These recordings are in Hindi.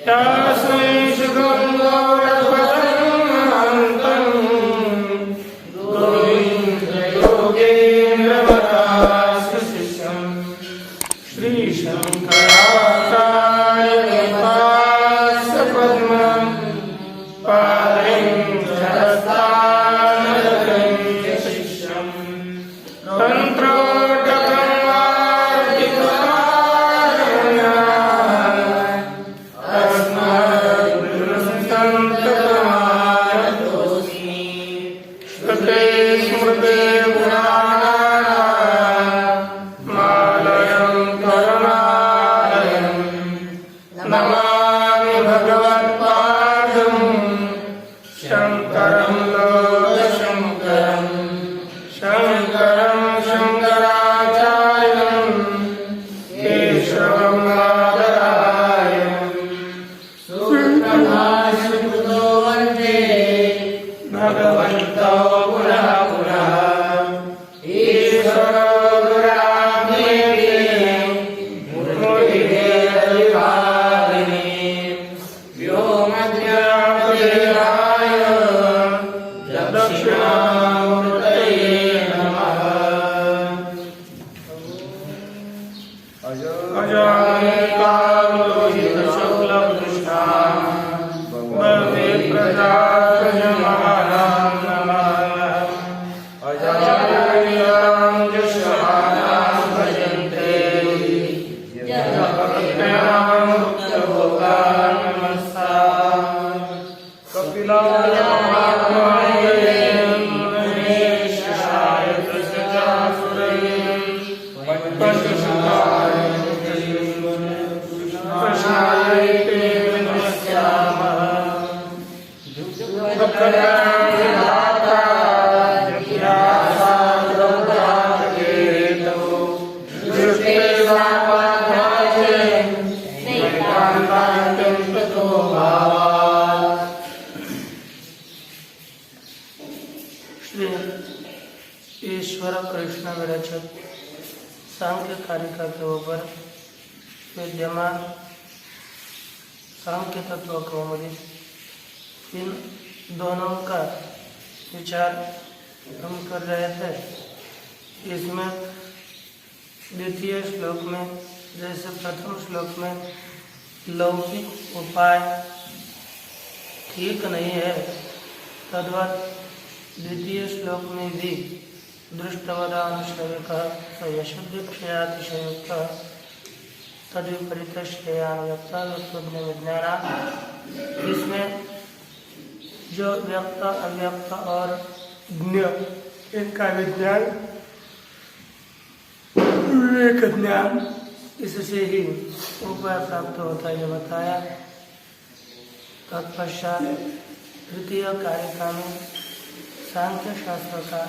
तस्मै शुभं गौरवदन्तं गोविन्दयोगेन्द्रवदास्य शिष्यं श्रीशङ्कराचार्यपास्य पद्मं पादं सहस्तानगं शिष्यं तन्त्रोटकं नमामि भगवत्पादं शङ्करं लोकशङ्करं शङ्करं शङ्कराचार्यं केशवं बादरायणं सुप्रभाषितो वन्दे भगवन्तौ पुनः पुनः ईश्वरो गुरात्मेति दक्षिणामूर्तये नमः। अजानकालोहितशुक्लकृष्णां वन्दे प्रजापतिमहारां नमः। अजाननीयां यशमानां भजन्ते भक्त्यां मुक्तभोगान् नमस्ताम्। कपिलाय ईश्वर कृष्ण विरचित सांख्य कारिका के ऊपर विद्यमान सांख्य तत्व कौमुदी, इन दोनों का विचार हम कर रहे थे। इसमें द्वितीय श्लोक में जैसे प्रथम श्लोक में लौकिक उपाय ठीक नहीं है, तद्वत द्वितीय श्लोक में भी दृष्टवदानुश्रविकः स यशोदीक्षयातिशयुक्तः तद्विपरीतश्रेयानुव्यक्तः विज्ञान, इसमें जो व्यक्त अव्यक्त और ज्ञ इनका विज्ञान विवेक ज्ञान, इससे ही उपाय प्राप्त होता है बताया। तत्पश्चात तृतीय कारिका में सांख्य शास्त्र का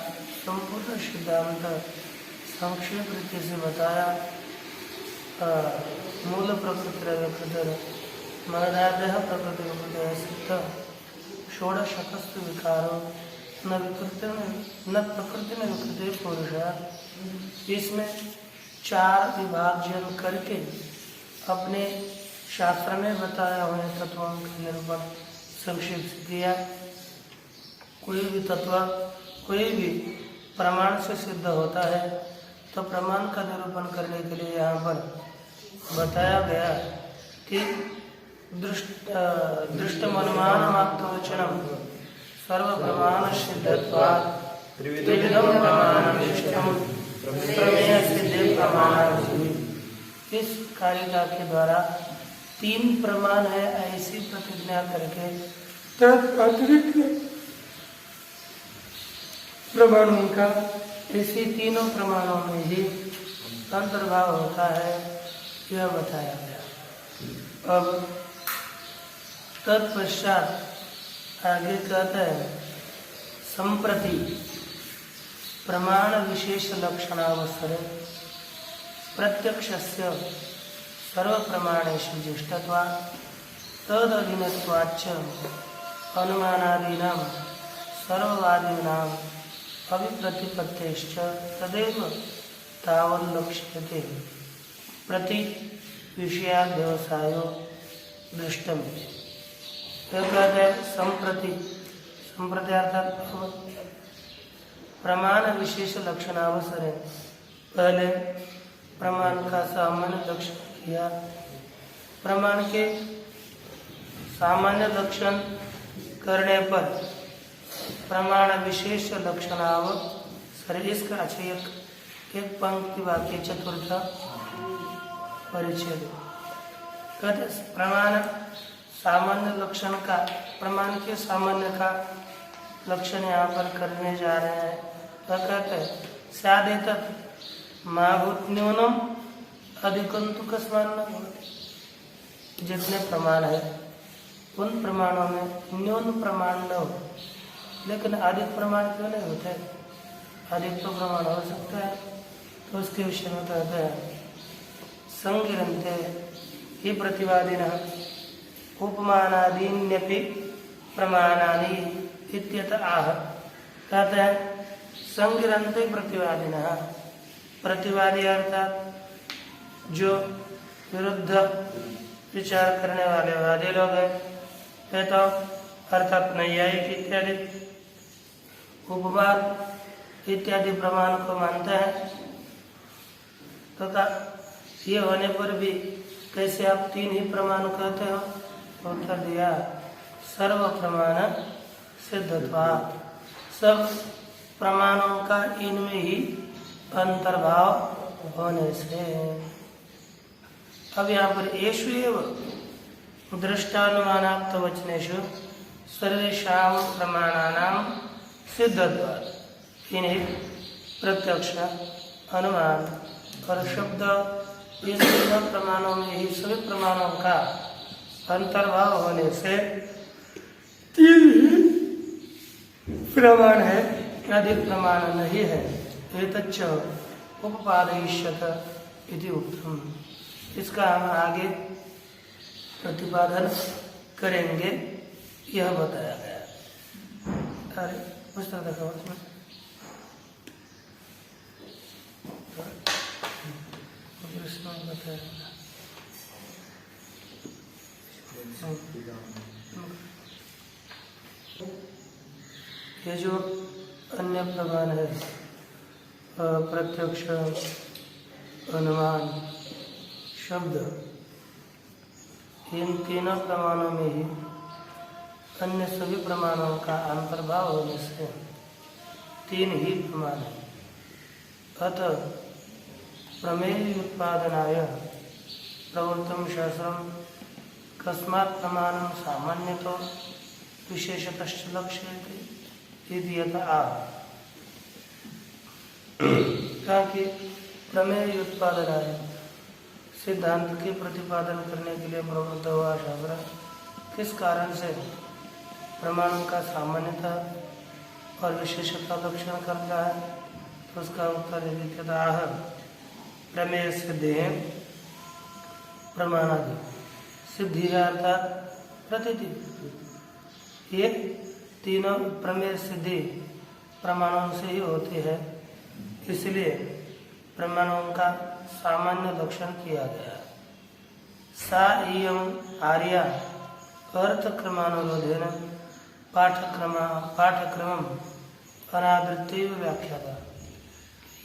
संपूर्ण सिद्धांत संक्षेप रीति से बताया। मूल प्रकृति महदादय प्रकृति सिद्ध षोडशकस्तु विकारो न प्रकृति में विकृति पुरुष, इसमें चार विभाजन करके अपने शास्त्र में बताया हुए तत्वों का निरूपण संक्षेप से किया। कोई भी तत्व कोई भी प्रमाण से सिद्ध होता है तो प्रमाण का निरूपण करने के लिए यहाँ पर बताया गया कि दृष्टमनुमान मात्रवचनम सर्व प्रमाण सिद्धत्वात् त्रिविधम प्रमाणम प्रमेय सिद्धे प्रमाण। इस कारिका के द्वारा तीन प्रमाण है ऐसी प्रतिज्ञा करके अतिरिक्त प्रमाणों का ऐसी तीनों प्रमाणों में ही अंतर्भाव होता है, यह बताया गया। अब तत्पश्चात आगे कहते हैं संप्रति प्रमाण विशेष लक्षणावसरे प्रत्यक्षस्य सर्व प्रमाणेषु ज्येष्ठत्वात् तदधीनत्वाच्च अनुमानादीनां सर्ववादीनां अभिप्रतिपत्तेश्च तदेव तावल्लक्ष्यते प्रति विषयाध्यवसायो दृष्टम। तो कहते हैं संप्रति, संप्रति अर्थात प्रमाण विशेष लक्षणावसर है। पहले प्रमाण का सामान्य लक्षण किया, प्रमाण के सामान्य लक्षण करने पर प्रमाण विशेष लक्षणावसर, इसका अच्छा एक पंक्ति वाक्य चतुर्थ परिच्छेद। कहते प्रमाण सामान्य लक्षण का, प्रमाण के सामान्य का लक्षण यहाँ पर करने जा रहे हैं। तो कहते हैं स्यादेतत् महाभूत न्यूनम अधिकंतु कस्मान न भवति। जितने प्रमाण है उन प्रमाणों में न्यून प्रमाण न हो, लेकिन अधिक प्रमाण क्यों नहीं होते? अधिक तो प्रमाण हो सकता है। तो उसके विषय में कहते हैं संगिरन्ते ही प्रतिवादिनः उपमानादीन्यपि प्रमाणानि इत्यत आह। कहते हैं संगिरन्ते प्रतिवादिनः, प्रतिवादी अर्थात जो विरुद्ध विचार करने वाले वादी लोग हैं, तो अर्थात नैयायिक इत्यादि उपवाद इत्यादि प्रमाण को मानते हैं। तो ये होने पर भी कैसे आप तीन ही प्रमाण कहते हो? उत्तर दिया सर्व प्रमाण सिद्धत्वात्, सब प्रमाणों का इनमें ही अंतर्भाव होने से। अब यहाँ पर येषु एव दृष्टानुमानाप्त वचनेषु सर्वेषां प्रमाणानां सिद्धत्वात्, इन्हें प्रत्यक्ष, अनुमान और शब्द, ये सभी प्रमाणों में ही सभी प्रमाणों का अंतर्भाव होने से तीन ही प्रमाण है, अधिक प्रमाण नहीं है। एतच्च उपपादयिष्यत इति उक्तम। इसका हम आगे प्रतिपादन करेंगे, यह बताया गया। अरे पुस्तक देखो उसमें बताया ये जो अन्य प्रमाण है, प्रत्यक्ष, अनुमान, शब्द, इन तीनों प्रमाणों में ही अन्य सभी प्रमाणों का अंतर्भाव होने से तीन ही प्रमाण है। अतः प्रमेय उत्पादनाय प्रवृत्तम शास्त्रम कस्मात् प्रमाणं सामान्यतो विशेषतश्च लक्ष्यते इति यथा आह। ताकि प्रमेय उत्पादनाय, सिद्धांत के प्रतिपादन करने के लिए प्रवृत्त हुआ शास्त्र किस कारण से प्रमाणों का सामान्यता और विशेषता लक्षण करता है? तो उसका उत्तर है प्रमेय सिद्धि प्रमाणादि। सिद्धि है अर्थात प्रतीति। ये तीनों प्रमेय सिद्धि प्रमाणों से ही होती है, इसलिए प्रमाणों का सामान्य लक्षण किया गया। सा इयं आर्या अर्थक्रमानुरोधेन पाठक्रमम् अनावृत्तिव व्याख्याता।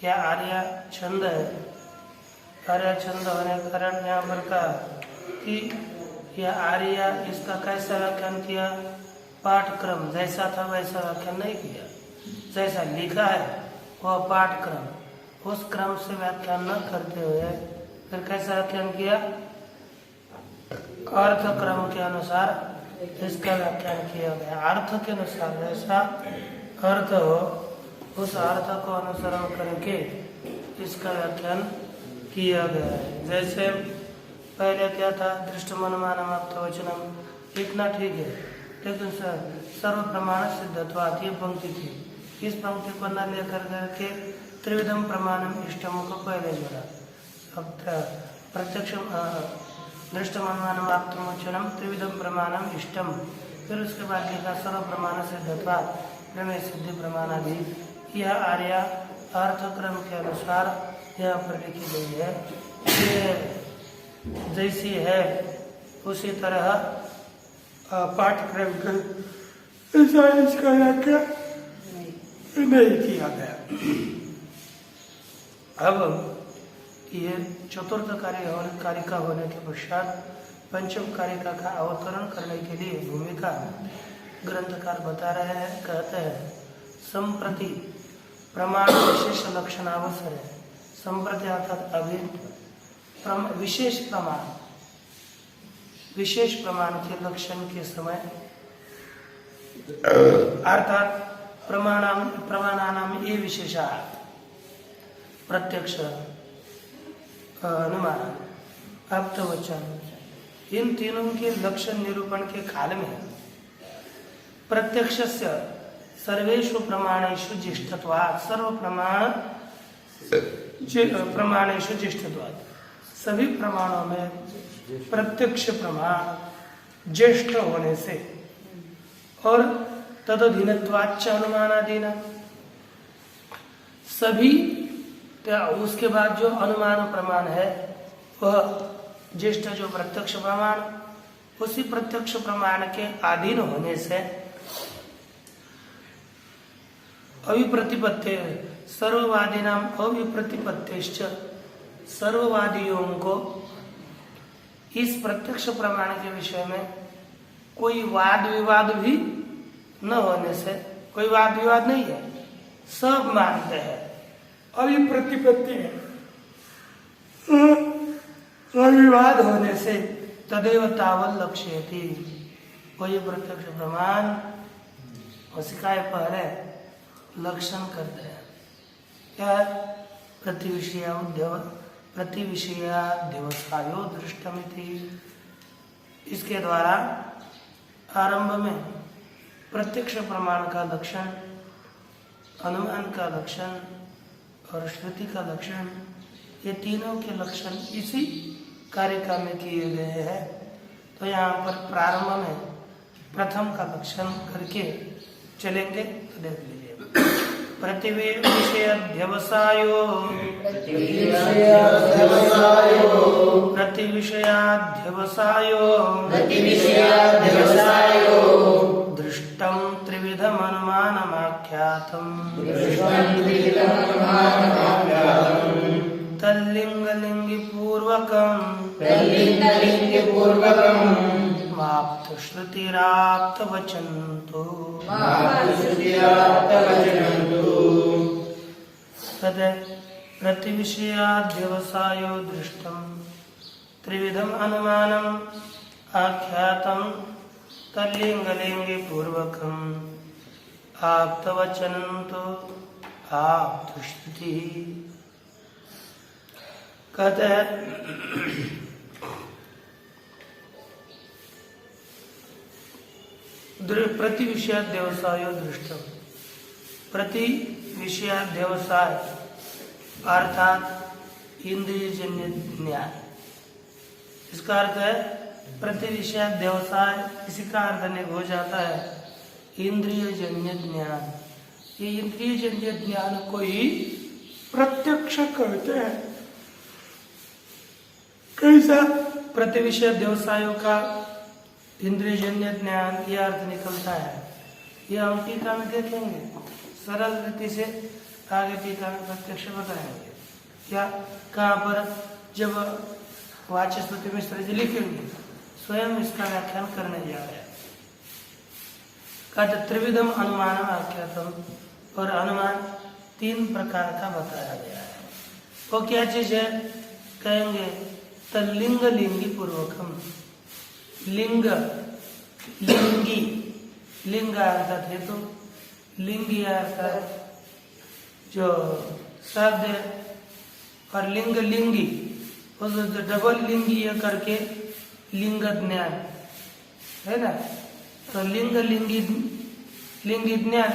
यह आर्या छंद है। आर्या छंद होने के कारण यहाँ पर कहा कि यह आर्या, इसका कैसा व्याख्यान किया? पाठक्रम जैसा था वैसा व्याख्यान नहीं किया। जैसा लिखा है वह पाठक्रम, उस क्रम से व्याख्यान न करते हुए फिर कैसा व्याख्यान किया? अर्थ क्रम के अनुसार इसका व्याख्यान किया गया। अर्थ के अनुसार जैसा अर्थ हो उस अर्थ को अनुसरण करके इसका व्याख्यान किया गया है। जैसे पहले क्या था? दृष्टमनुमानमाप्त वचनम, इतना ठीक है, लेकिन सर्व प्रमाण सिद्धत्वात् ये पंक्ति थी। इस पंक्ति को न लेकर करके त्रिविधम प्रमाणम इष्टम को पहले जोड़ा। अब प्रत्यक्ष दृष्टमनुमानमाप्त वचनम त्रिविधम प्रमाणम इष्टम, फिर उसके बाद लिखा सर्व प्रमाण सिद्धत्वात् प्रमेय सिद्धि प्रमाणादि। यह आर्या अर्थक्रम के अनुसार यहाँ पर लिखी गई है। ये जैसी है उसी तरह पाठ्यक्रम का साइंस का व्याख्या नहीं किया गया। अब ये चतुर्थ कारिका होने के पश्चात पंचम कारिका का अवतरण करने के लिए भूमिका ग्रंथकार बता रहे हैं। कहते हैं संप्रति प्रमाण विशेष लक्षणावसर है। संप्रति अर्थात अभी विशेष प्रमाण के लक्षण के समय अर्थात प्रमाणानाम ये विशेषा प्रत्यक्ष अनुमान आप्तवचन इन तीनों के लक्षण निरूपण के काल में प्रत्यक्षस्य सर्वेषु प्रमाणेषु ज्येष्ठत्वात् सर्व प्रमाणेषु ज्येष्ठत्वात् सभी प्रमाणों में प्रत्यक्ष प्रमाण ज्येष्ठ होने से और तदधीनत्वाच्च अनुमानादीना सभी उसके बाद जो अनुमान प्रमाण है वह ज्येष्ठ जो प्रत्यक्ष प्रमाण उसी प्रत्यक्ष प्रमाण के अधीन होने से अविप्रतिपत्ति सर्ववादी नाम अविप्रतिपत्तिश्च सर्ववादियों को इस प्रत्यक्ष प्रमाण के विषय में कोई वाद विवाद भी न होने से कोई वाद विवाद नहीं है, सब मानते हैं। अविप्रतिपत्ति है अविवाद होने से तदेव तावल लक्ष्यति वही प्रत्यक्ष प्रमाण उसी का पहले लक्षण करते हैं। क्या प्रतिविषयाध्यवसायो दृष्टमिति। इसके द्वारा आरंभ में प्रत्यक्ष प्रमाण का लक्षण, अनुमान का लक्षण और श्रुति का लक्षण, ये तीनों के लक्षण इसी कारिका में किए गए हैं। तो यहाँ पर प्रारंभ में प्रथम का लक्षण करके चलेंगे तो देख लीजिए। प्रतिविषयाध्यवसायो दृष्टं त्रिविधमनुमानमाख्यातम् तल्लिङ्गलिङ्गिपूर्वकम् माप्तश्रुतिराप्तवचन्तु प्रतिविषयाध्यवसायो दृष्टं त्रिविधम् अनुमानम् आख्यातम् तल्लिङ्गलिङ्गिपूर्वकम् आप्तवचन्तु आप्तश्रुति। कहते हैं प्रति विषयाध्यवसायो दृष्टम। प्रति विषयाध्यवसाय अर्थात इंद्रियजन्य ज्ञान, इसका अर्थ है प्रति विषयाध्यवसाय। इसी का अर्थ अनेक हो जाता है इंद्रियजन्य ज्ञान। ये इंद्रियजन्य ज्ञान को ही प्रत्यक्ष कहते हैं। कैसा प्रति विषयाध्यवसायों का इंद्रियजन्य ज्ञान यह अर्थ निकलता है, यह हम टीका में देखेंगे। सरल रीति से आगे टीका में प्रत्यक्ष बताएंगे। क्या कहाँ पर जब वाचस्पति मिश्र जी लिखेंगे स्वयं इसका व्याख्यान करने जा रहे हैं। कहते त्रिविधम अनुमान आख्यातम, और अनुमान 3 प्रकार का बताया गया है। वो क्या चीज है कहेंगे तल्लिंग लिंगी पूर्वकम। लिंग लिंगी, लिंग अर्थात हेतु, लिंगी अर्थात जो शब्द है, और लिंग लिंगी उस डबल लिंगी करके लिंग ज्ञान है ना। तो लिंग लिंगी लिंगी ज्ञान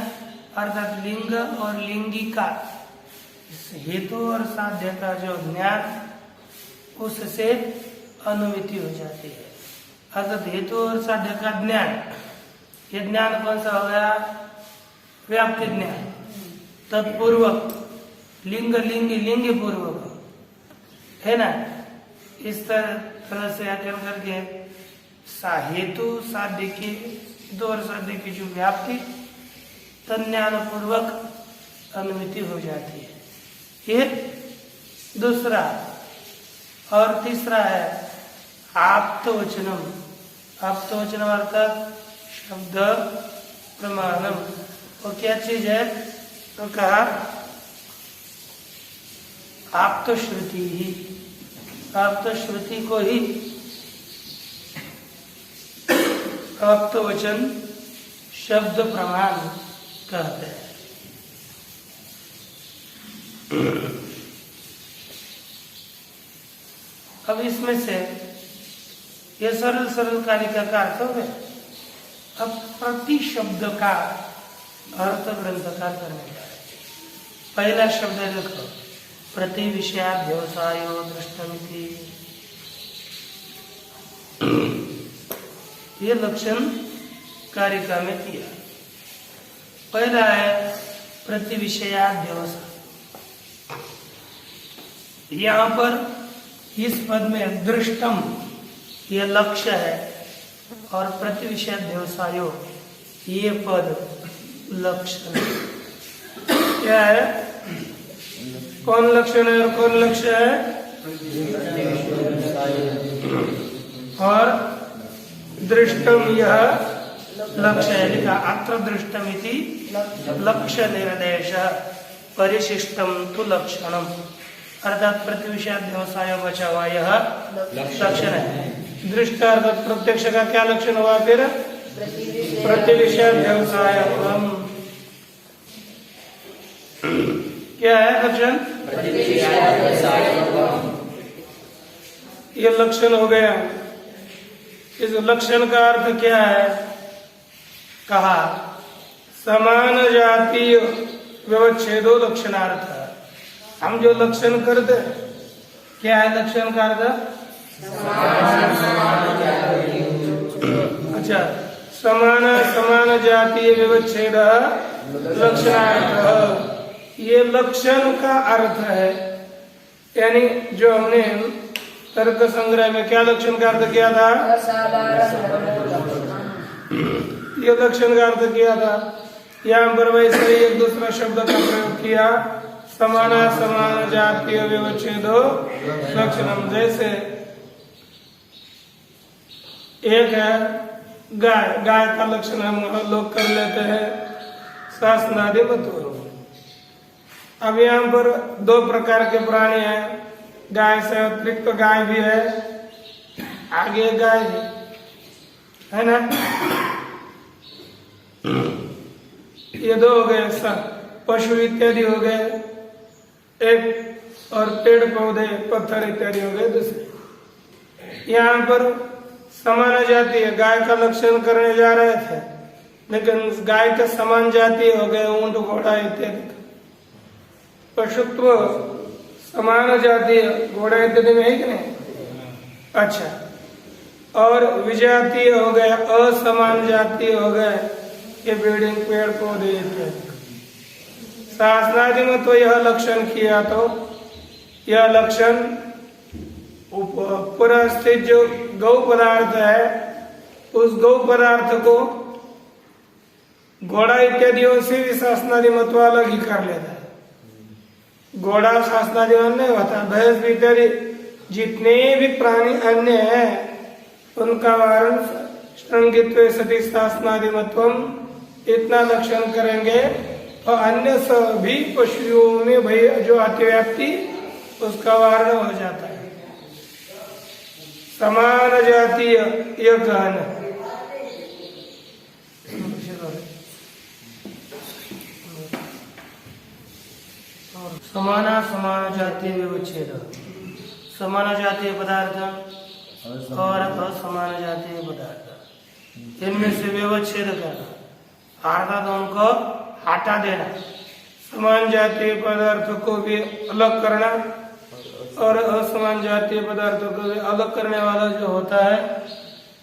अर्थात लिंग और लिंगी का हेतु और साध्य का जो ज्ञान उससे अनुमिति हो जाती है। अर्थात हेतु और साध्य का ज्ञान, ये ज्ञान कौन सा हो गया? व्याप्ति ज्ञान। तत्पूर्वक लिंग लिंगी लिंगी पूर्वक है ना। इस तरह से आकर करके हेतु साध्य की हेतु और साध्य की जो व्याप्ति तज्ञान पूर्वक अनुमिति हो जाती है, ये दूसरा। और तीसरा है आप्तवचनम। आप्तवचनम अर्थात शब्द प्रमाणम। वो क्या चीज है? तो कहा आप्तश्रुति ही, आप्तश्रुति को ही आप्तवचन शब्द प्रमाण कहते हैं। अब इसमें से ये सरल सरल कारिका का अर्थ हो गया। अब प्रति शब्द का अर्थ ग्रंथकार करने जा रहे। पहला शब्द है, देखो, प्रति विषयाध्यवसायो दृष्टमिति। ये लक्षण कारिका में किया। पहला है प्रति विषयाध्यवसाय। यहाँ पर इस पद में दृष्टम ये लक्ष्य है और प्रति विषयाध्यवसायो ये पद लक्षण। क्या है? कौन लक्षण है और कौन लक्ष्य है? और दृष्टम यह लक्ष्य है। लिखा अत्र दृष्टम इति लक्ष्य निर्देश परिशिष्टम तु लक्षणम। अर्थात प्रति विषयाध्यवसाय बचा हुआ यह लक्षण है। दृष्ट अर्थात प्रत्यक्ष का क्या लक्षण हुआ फिर? प्रति विषयाध्यवसाय। क्या है लक्षण? ये लक्षण हो गया। इस लक्षण का अर्थ क्या है? कहा समान जातीय व्यवच्छेदो लक्षणार्थ। हम जो लक्षण करते, क्या है लक्षण का अर्थ? अच्छा, समान जातीय व्यवच्छेद लक्षणार्थ। ये लक्षण का अर्थ है। यानी जो हमने तर्क संग्रह में क्या लक्षण का अर्थ किया था? ये लक्षण का अर्थ किया था। यहाँ पर वैसे ही एक दूसरा शब्द का प्रयोग किया, समान जातीय व्यवच्छेदो लक्षणम। जैसे एक है गाय, गाय का लक्षण हम लोग कर लेते हैं शासनादि मत्व। अब यहाँ पर दो प्रकार के प्राणी हैं, गाय से अतिरिक्त तो गाय भी है, आगे गाय भी है ना। ये दो हो गए, पशु इत्यादि हो गए एक, और पेड़ पौधे पत्थर इत्यादि हो गए दूसरे। यहाँ पर समान जाति है, गाय का लक्षण करने जा रहे थे, लेकिन गाय के समान जाति हो गए ऊंट घोड़ा इत्यादि। पशुत्व समान जाति घोड़ा इत्यादि में है कि नहीं? अच्छा, और विजातीय हो गए, असमान जाति हो गए, ये बिल्डिंग पेड़ पौधे इत्यादि। शासनादि में तो यह लक्षण किया, तो यह लक्षण ऊपर स्थित जो गौ पदार्थ है उस गौ पदार्थ को घोड़ा इत्यादियों से भी शासनादि मत्व अलग ही कर लेता है। घोड़ा शासनादि नहीं होता, भैंस इत्यादि जितने भी प्राणी अन्य हैं उनका वारण श्रृंगित्व सती शासनादि मत्वम इतना लक्षण करेंगे, और अन्य सभी पशुओं में भाई जो अतिव्याप्ति उसका वारण हो जाता है। समान जातीय यह कहना समान जातीय व्यवच्छेद, समान जातीय पदार्थ और असमान जातीय पदार्थ, इनमें से व्यवच्छेद करना अर्थात उनको हटा देना। समान जातीय पदार्थों को भी अलग करना और असमान जातीय पदार्थों को भी अलग करने वाला जो होता है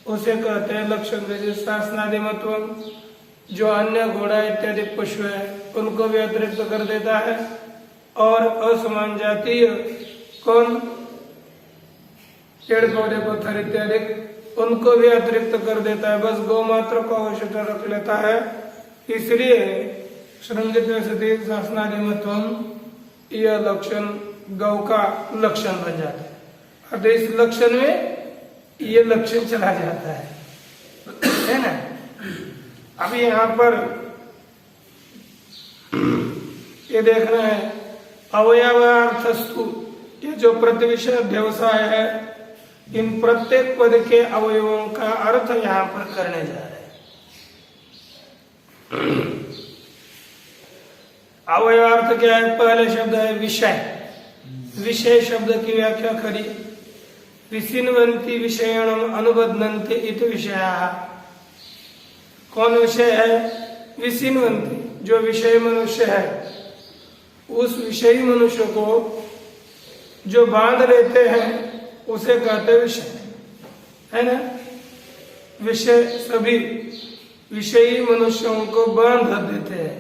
उसे कहते हैं लक्षण। जैसे शासनादि मत्व जो अन्य घोड़ा इत्यादि पशु है उनको भी अतिरिक्त कर देता है, और असमान जातीय कौन? पेड़ पौधे पत्थर इत्यादि उनको भी अतिरिक्त कर देता है, बस गौ मात्र को अवशिष्ट रख लेता है। इसलिए श्रृंगित सती शासनादिमत्वम यह लक्षण गौ का लक्षण बन जाता है। अतः इस लक्षण में ये लक्षण चला जाता है ना। अब यहाँ पर ये देखना है अवयवार्थस्तु, ये जो प्रतिविषय व्यवसाय है, इन प्रत्येक पद के अवयवों का अर्थ यहाँ पर करने जा रहे हैं। अवयवार्थ क्या है? पहले शब्द है विषय। विषय शब्द की व्याख्या करी, विसिन्वन्ति विषयणम अनुबध्नन्ति इति विषयाः। कौन विषय है? विसिन्वन्ति, जो विषय मनुष्य है, उस विषयी मनुष्य को जो बांध लेते हैं उसे कहते विषय, है ना। विषय सभी विषयी मनुष्यों को बांध देते हैं,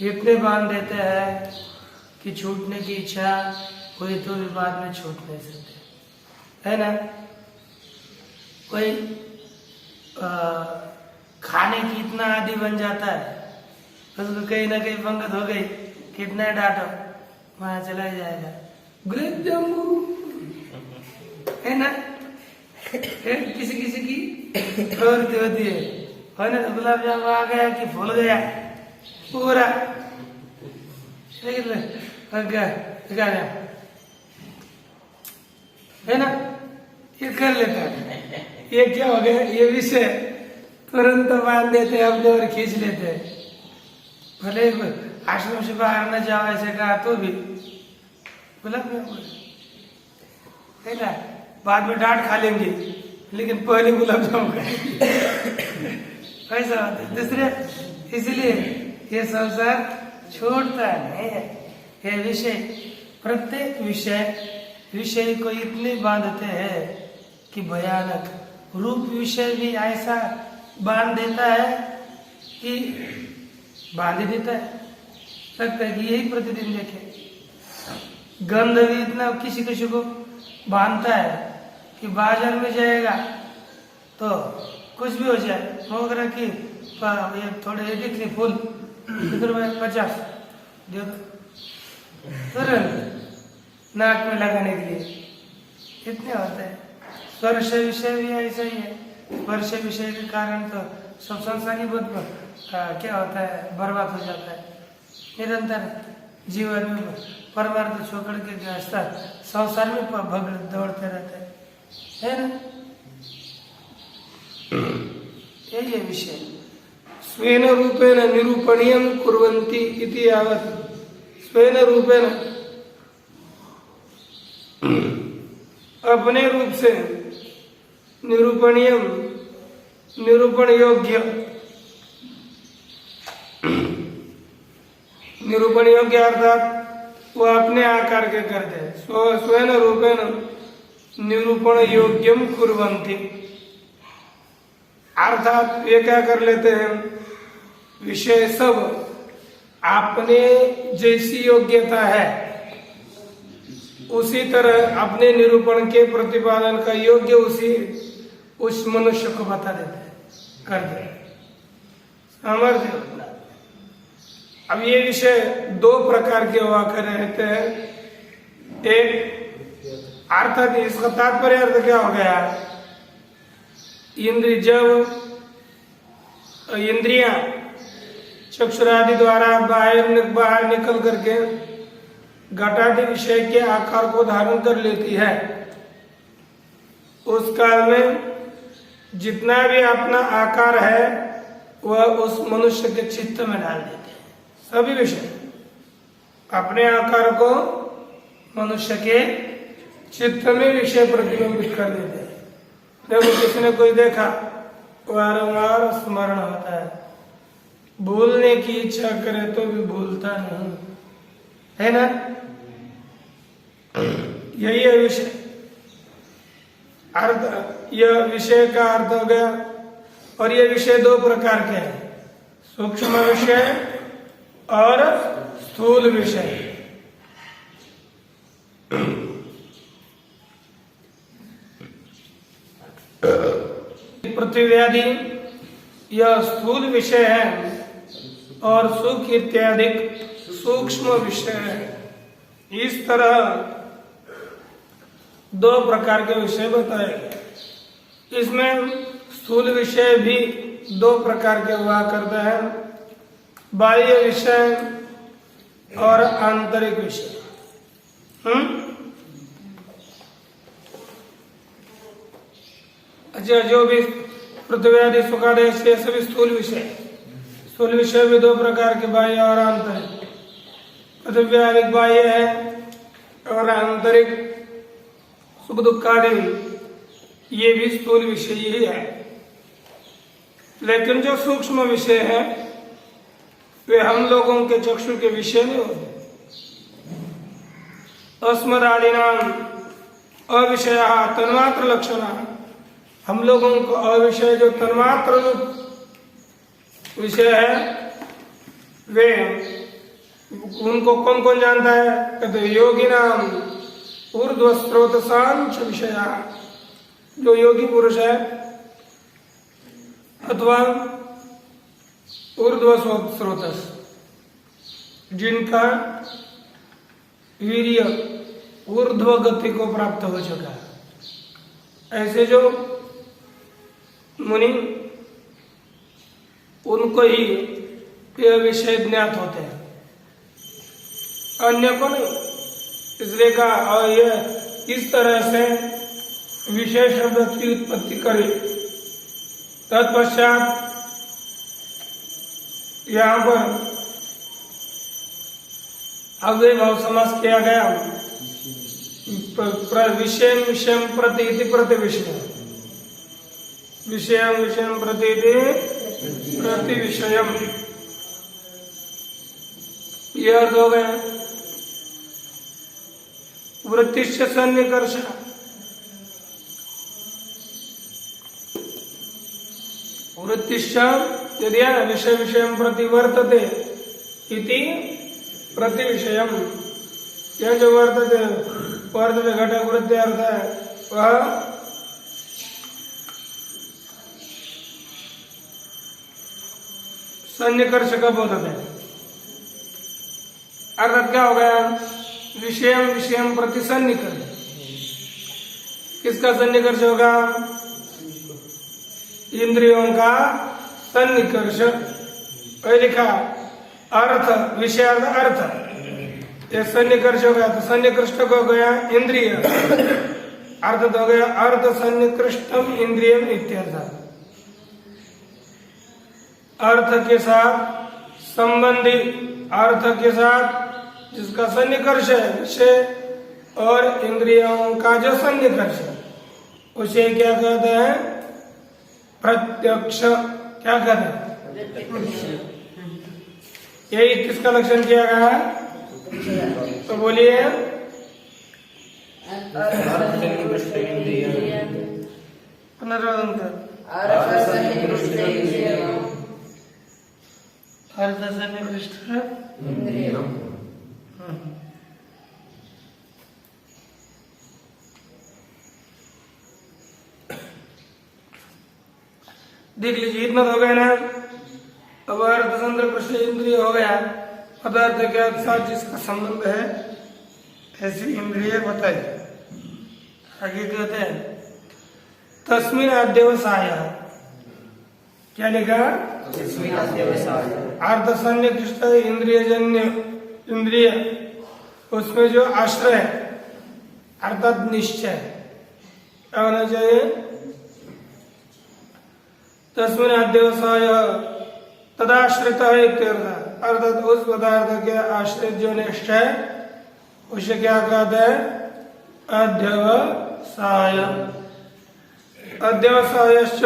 इतने बांध देते हैं कि छूटने की इच्छा हुई तो भी बाद में छूट नहीं सकते, है ना। कोई खाने की इतना आदी बन जाता है, उसको कहीं ना कहीं पंगत हो गई, कितना डांटो वहां चला जाएगा। गुलाब जामुन, है ना। किसी किसी की प्रवृत्ति होती है ना, गुलाब जामुन आ गया कि फूल गया पूरा, है ना, ये कर लेता है। ये क्या हो गया? ये विषय तुरंत बांध देते हैं अपने और खींच लेते हैं। भले आश्रम से बाहर न जाओ ऐसे कहा तो भी गुलाब जामुन, है ना। बाद में डांट खा लेंगे लेकिन पहले गुलाब जामुन खाएंगे, ऐसा होता है। दूसरे इसलिए ये संसार छूटता नहीं है। ये विषय, प्रत्येक विषय को इतने बांधते हैं कि भयानक। रूप विषय भी ऐसा बांध देता है कि बांध देता है, लगता है कि यही प्रतिदिन देखे। गंध भी इतना किसी किसी को बांधता है कि बाजार में जाएगा तो कुछ भी हो जाए, मोगरा की ये थोड़े दिख रही फूल कितने रुपए? 50 दे दो, तुरंत नाक में लगाने के लिए इतने होते हैं। स्पर्श विषय भी ऐसा ही है। स्पर्श विषय के कारण तो सब संसार ही बहुत क्या होता है, बर्बाद हो जाता है। निरंतर जीवन में परिवार को छोड़ के संसार में भग दौड़ते रहते हैं, है ना। यही है विषय। स्वेन रूपेण निरूपणीयम कुर्वन्ति इति यावत्, स्वेन रूपेण अपने रूप से, निरूपणीयम निरूपण योग्य, निरूपण योग्य अर्थात वो अपने आकार के करते हैं। स्वयं रूपेण निरूपण योग्यम कुर्वन्ति, अर्थात ये क्या कर लेते हैं? विषय सब अपने जैसी योग्यता है उसी तरह अपने निरूपण के प्रतिपादन का योग्य उस मनुष्य को बता देते हैं, कर देते हैं, सामर्थ्य। अब ये विषय दो प्रकार के हुआ कर रहते हैं। एक अर्थात इसका तात्पर्य अर्थ क्या हो गया? जब इंद्रियां चक्षुरादि द्वारा बाहर निकल करके घटादि विषय के आकार को धारण कर लेती है, उस काल में जितना भी अपना आकार है वह उस मनुष्य के चित्त में डाल देते हैं। सभी विषय अपने आकार को मनुष्य के चित्त में विषय प्रतिबिंबित कर देते हैं। जब किसी ने कोई देखा, वारंवार स्मरण होता है, भूलने की इच्छा करे तो भी भूलता नहीं, है ना। यही है विषय अर्थ। यह विषय का अर्थ हो गया। और ये विषय दो प्रकार के हैं, सूक्ष्म विषय और स्थूल विषय। पृथ्वी आदि यह स्थूल विषय है और सुख इत्यादि सूक्ष्म विषय है। इस तरह दो प्रकार के विषय बताए गए। इसमें स्थूल विषय भी दो प्रकार के हुआ करते हैं, बाह्य विषय और आंतरिक विषय। अच्छा, जो भी पृथ्वी आदि सुखादि से सभी स्थूल विषय, स्थूल विषय भी दो प्रकार के, बाह्य और आंतरिक। पृथ्वी आदि बाह्य है और आंतरिक सुख दुख आदि ये भी स्थूल विषय ही है। लेकिन जो सूक्ष्म विषय है वे हम लोगों के चक्षु के विषय नहीं होते। अस्मदादीनाम अविषय तन्मात्र लक्षण, हम लोगों को अविषय जो तन्मात्र विषय है वे उनको कौन कौन जानता है? कहते योगी नाम ऊर्ध्व स्रोत सांच विषय, जो योगी पुरुष है अथवा ऊर्ध्व स्रोत, जिनका वीर्य ऊर्ध्व गति को प्राप्त हो चुका है, ऐसे जो मुनि उनको ही यह विषय ज्ञात होते हैं, अन्य को नहीं। इसलिए कहा और यह इस तरह से विशेष शब्द की उत्पत्ति करे। तत्पश्चात यहाँ पर अव्ययभाव समास किया गया, विषय विषय प्रति इति प्रति विषय, विषय विषय प्रति प्रति विषय, यह अर्थ हो गया। वृत्तिश्च सन्निकर्ष, वृत्तिश्च यदि विषय विषय प्रति वर्तते इति प्रति विषयम, यह जो वर्तते वर्तते घटक वृत्ति अर्थ है वह सन्निकर्ष का बोधक है। अर्थात क्या हो गया? विषय विषय प्रति सन्निकर्ष। किसका सन्निकर्ष होगा? इंद्रियों का सन्निकर्ष। लिखा अर्थ विषय अर्थ, ये सन्निकर्ष हो गया तो सन्निकृष्ट हो गया इंद्रिय, अर्थ हो गया अर्थ सन्निकृष्टम इंद्रियम इत्यर्थ। अर्थ के साथ संबंधी, अर्थ के साथ जिसका सन्निकर्ष है विषय और इंद्रियों का जो सन्निकर्ष है उसे क्या कहते हैं? प्रत्यक्ष। क्या कहते हैं? यही किसका लक्षण किया गया है? तो बोलिए। पुनर्वादन कर। अर्थ सन्निकृष्ट देख लीजिए, इतना हो गया ना। अब अर्थ सन्निकृष्ट इंद्रिय हो गया, पदार्थ के साथ जिसका संबंध है ऐसी इंद्रिय बताइए। आगे कहते हैं तस्मिन् अध्यवसाय। क्या लिखा? अर्थ सन्निकृष्ट इंद्रियजन्य इंद्रिय, उसमें जो आश्रय है अर्थात निश्चय क्या होना चाहिए? तस्मिन् अध्यवसाय तदाश्रित है इत्यर्थ, अर्थात उस पदार्थ के आश्रित जो निष्ठ है उसे क्या कहते हैं? अध्यवसाय। अध्यवसायश्च,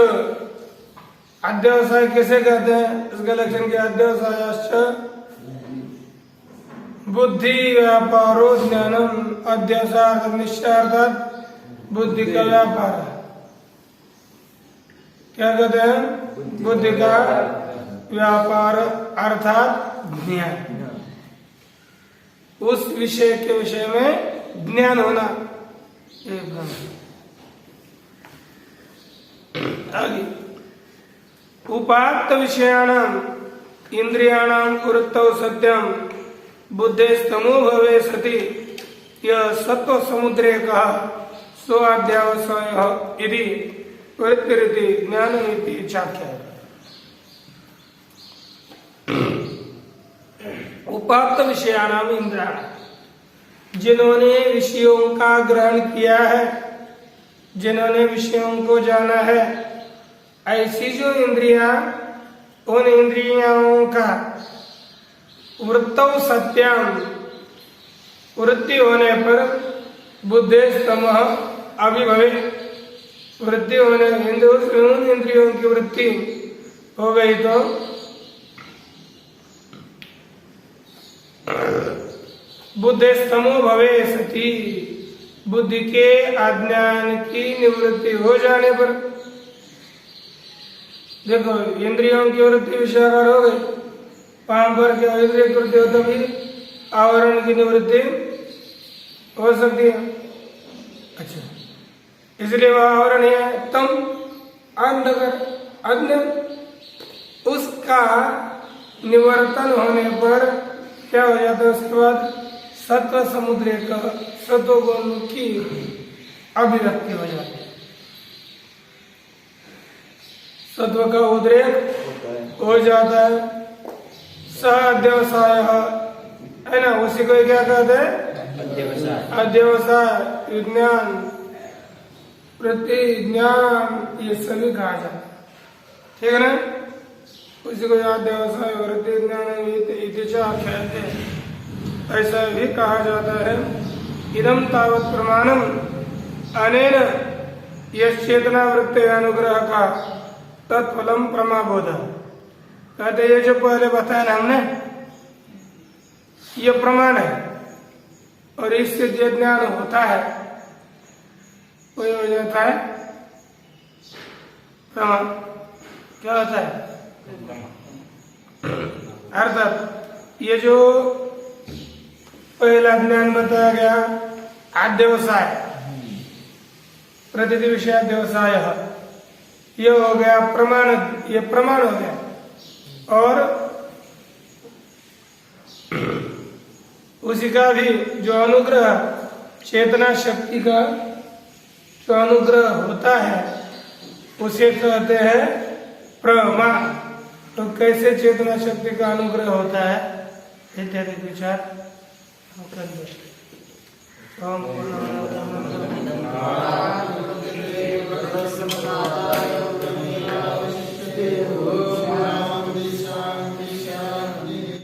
अध्यवसाय किसे कहते हैं? इसका लक्षण क्या? अध्यवसायश्च बुद्धि व्यापारो ज्ञानम। अध्यवसाय निश्चय अर्थात बुद्धि का व्यापार है। क्या कहते हैं? बुद्धि का व्यापार अर्थात ज्ञान, उस विषय के विषय में ज्ञान होना, ये ब्रह्म। आगे उपात्त विषयाणाम इंद्रियाणाम वृत्तौ सत्यम बुद्धेस्तमो भवे सति यह सत्व समुद्रे कहा सो अध्यावसाय यदि वृत्तिरिति ज्ञानमिति चाख्या। उपात्त विषयाणाम इंद्रियाणाम, जिन्होंने विषयों का ग्रहण किया है, जिन्होंने विषयों को जाना है, ऐसी जो इंद्रियां, उन इंद्रियों का वृत्तौ सत्यम, वृत्ति होने पर बुद्धेस्तमः अभिभवे, वृत्ति होने उन इंद्रियों की वृत्ति हो गई तो बुद्धेस्तमो भवे सति, बुद्धि के अज्ञान की निवृत्ति हो जाने पर, देखो इंद्रियों की वृत्ति विषयाकार हो गई, पांव पर क्या इंद्रिय कृत्य हो तभी आवरण की निवृत्ति हो सकती है। अच्छा, इसलिए वह आवरण है तम अंधकार अज्ञान, उसका निवर्तन होने पर क्या हो जाता है, उसके बाद सत्व समुद्र का सत्वगुण की अभिव्यक्ति हो जाती है, सत्व का उद्रेक हो जाता है। अध्यवसाय है ना, उसी को क्या कहते हैं, अध्यवसाय, विज्ञान, वृत्ति, ज्ञान, ये सभी कहा जाता है, ठीक है ना। उसी को अध्यवसाय वृत्ति ज्ञान इतिचा कहते हैं, ऐसा भी कहा जाता है। इदम तावत् प्रमाणम अनेन यश्चेतना वृत्ति अनुग्रह का तत्फलम प्रमाबोध, कहते ये जो पहले बताया ना हमने, ये प्रमाण है, और इससे जो ज्ञान होता है वही हो जाता है प्रमाण। क्या होता है, अर्थात ये जो पहला ज्ञान बताया गया अध्यवसाय, प्रतीति विषय अध्यवसाय, ये हो गया प्रमाण, ये प्रमाण हो गया। और उसी का भी जो अनुग्रह, चेतना शक्ति का जो अनुग्रह होता है उसे कहते हैं प्रमा। तो कैसे चेतना शक्ति का अनुग्रह होता है इत्यादि विचार हम कर लेते।